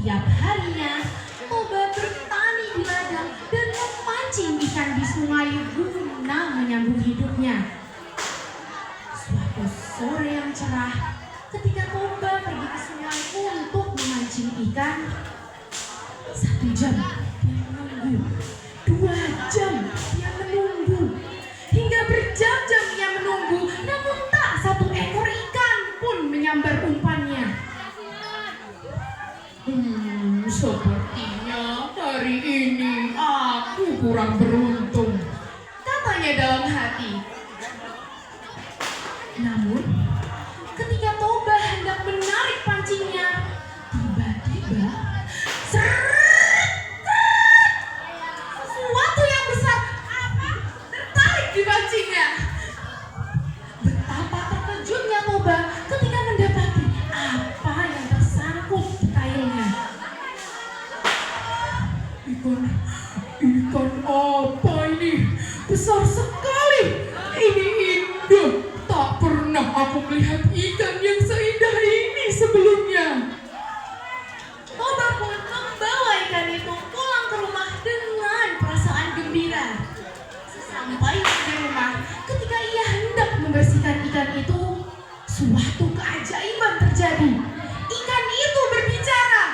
Tiap harinya, Toba bertani di ladang dan memancing ikan di sungai guna menyambung hidupnya. Suatu sore yang cerah, ketika Toba pergi ke sungai untuk memancing ikan, 1 jam dia menunggu, 2 jam dia menunggu, hingga berjam-jam ia menunggu, namun tak satu ekor ikan pun menyambar umpannya. Sepertinya hari ini aku kurang beruntung, katanya dalam hati. Namun, ketika Toba hendak menarik pancingnya, tiba-tiba sesuatu yang besar tertarik di pancingnya. Betapa terkejutnya Toba ketika mendapati apa yang tersangkut di kailnya. Ikan apa ini? Besar sekali. Ini indah. Tak pernah aku melihat ikan yang seindah ini sebelumnya. Toba pun membawa ikan itu pulang ke rumah dengan perasaan gembira. Sampai di rumah, ketika ia hendak membersihkan ikan itu, suatu keajaiban terjadi. Ikan itu berbicara.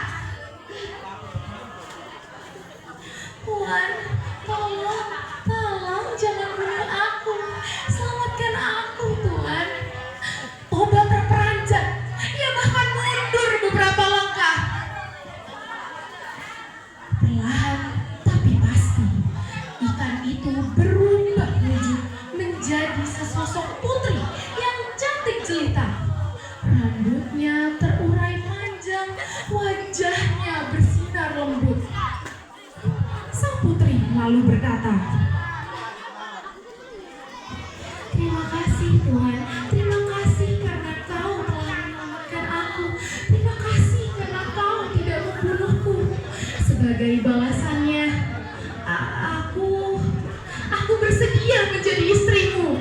Tuhan, tolong jangan bunuh aku. Selamatkan aku, Tuhan. Toba terperanjat. Ia bahkan mundur beberapa langkah. Perlahan tapi pasti, ikan itu berubah wujud menjadi sesosok putri yang cantik jelita. Rambutnya terurai panjang, wajahnya bersinar lembut. Sang putri lalu berkata, "Terima kasih Tuhan, terima kasih karena Kau telah menyelamatkan aku. Terima kasih karena Kau tidak membunuhku. Sebagai balasannya, aku bersedia menjadi istrimu."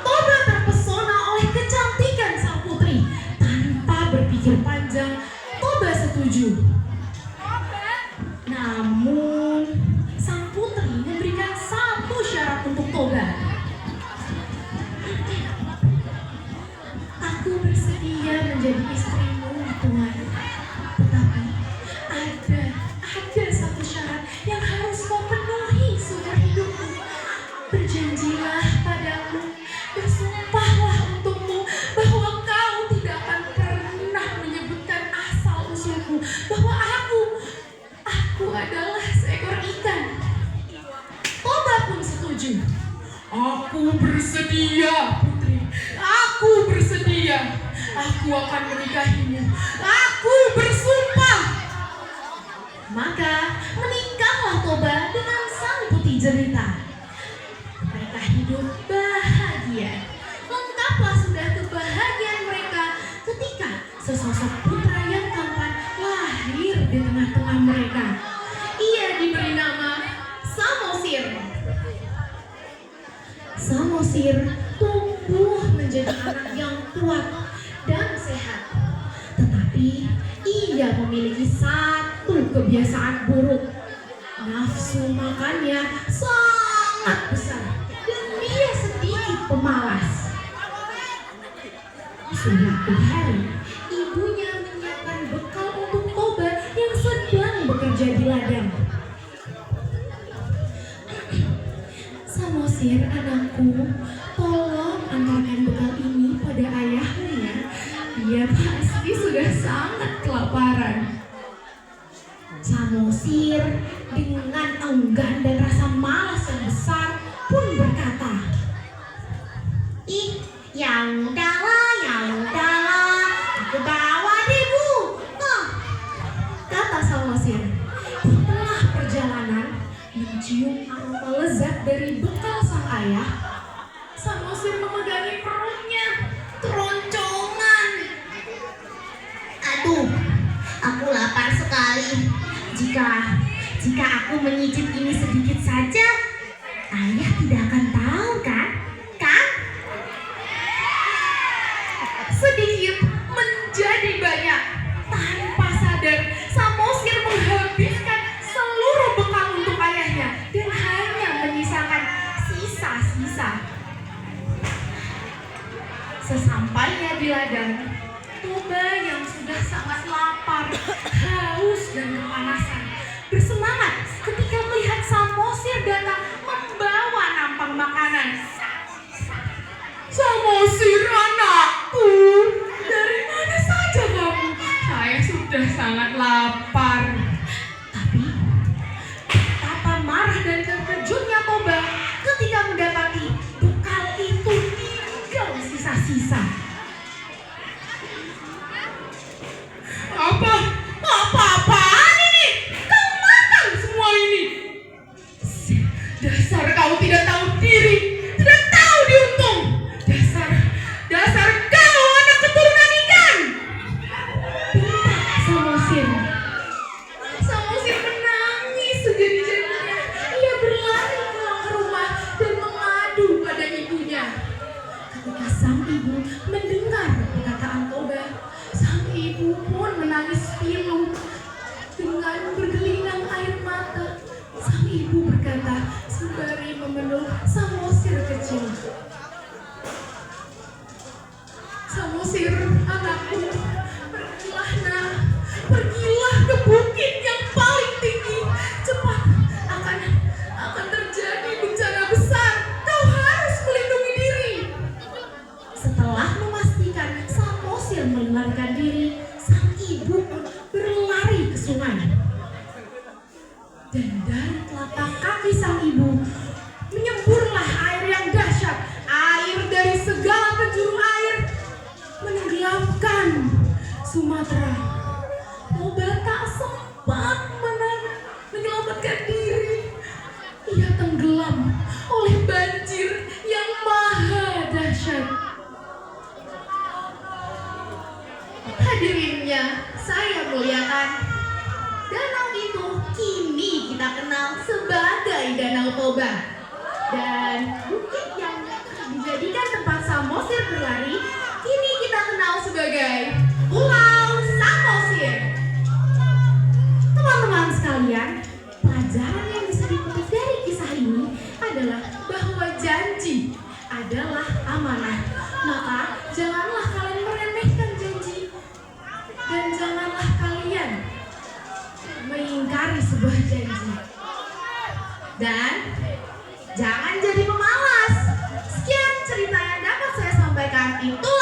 Toba terpesona oleh kecantikan sang putri. Tanpa berpikir panjang, Toba setuju. Namun, sang putri memberikan satu syarat untuk Toba. "Aku bersedia menjadi istrimu, Tuhan. Tetapi ada satu syarat yang harus kau penuhi seumur hidupmu. Berjanjilah padaku, bersumpahlah untukmu bahwa kau tidak akan pernah menyebutkan asal usulku, bahwa aku adalah seekor ikan." Toba pun setuju. "Aku bersedia, putri. Aku bersedia. Aku akan menikahimu. Aku bersumpah." Maka menikahlah Toba dengan sang putri jelita. Mereka hidup bahagia. Lengkaplah sudah kebahagiaan mereka ketika sesosok putra yang tampan lahir di tengah-tengah mereka. Ia diberi nama Samosir. Samosir tumbuh menjadi anak yang kuat dan sehat. Tetapi ia memiliki satu kebiasaan buruk. Nafsu makannya sangat besar dan dia sedikit pemalas. Suatu hari, ibunya menyiapkan bekal untuk Toba yang sedang bekerja di ladang. "Samosir, anakku, tolong antarkan bekal ini pada ayahmu ya. Dia pasti sudah sangat kelaparan." Samosir dengan enggan dan rasa malas yang besar pun berkata, Ya udahlah, aku bawa deh Bu. Kata Samosir. Di tengah perjalanan, mencium aroma lezat dari bekal sang ayah, Samosir memegangi perutnya, keroncongan. "Aduh, aku lapar sekali. Jika aku menyicip ini sedikit saja, ayah tidak akan tahu kan? Sedikit menjadi banyak. Tanpa sadar sudah sangat lapar. Tapi betapa marah dan terkejutnya Toba ketika mendapati bekal itu tinggal sisa-sisa. Apa-apaan ini? Kau makan semua ini. Dasar kau tidak tahu diri, tidak tahu diuntung. Dasar kau anak keturunan ikan. Bentak Samosir. Samosir menangis sejadi-jadinya. Ia berlari pulang ke rumah dan mengadu pada ibunya. Ketika sang ibu mendengar perkataan Toba, sang ibu pun menangis pilu. Dengan bergelinang air mata, sang ibu berkata sembari memeluk Samosir kecil. Samosir, anakku, pergilah nak, pergilah ke bukit yang paling tinggi. Cepat, akan terjadi bencana besar. Kau harus melindungi diri. Setelah memastikan Samosir melarikan diri, sang ibu pun berlari ke sungai. Dan dari telapak kaki sang ibu menyemburlah air yang dahsyat, air dari segala penjuru air, menenggelamkan Sumatera. Toba tak sempat menyelamatkan diri. Ia tenggelam oleh banjir yang maha dahsyat. Hadirinnya, saya muliakan, danau itu kini kita kenal sebagai Danau Toba. Dan bukit yang dijadikan tempat Samosir berlari kini kita kenal sebagai Pulau Samosir. Teman-teman sekalian, pelajaran yang bisa dipetik dari kisah ini adalah bahwa janji adalah amanah. Maka janganlah kalian meremehkan janji, dan janganlah kalian mengingkari sebuah janji. Dan jangan jadi pemalas. Sekian cerita yang dapat saya sampaikan. Itu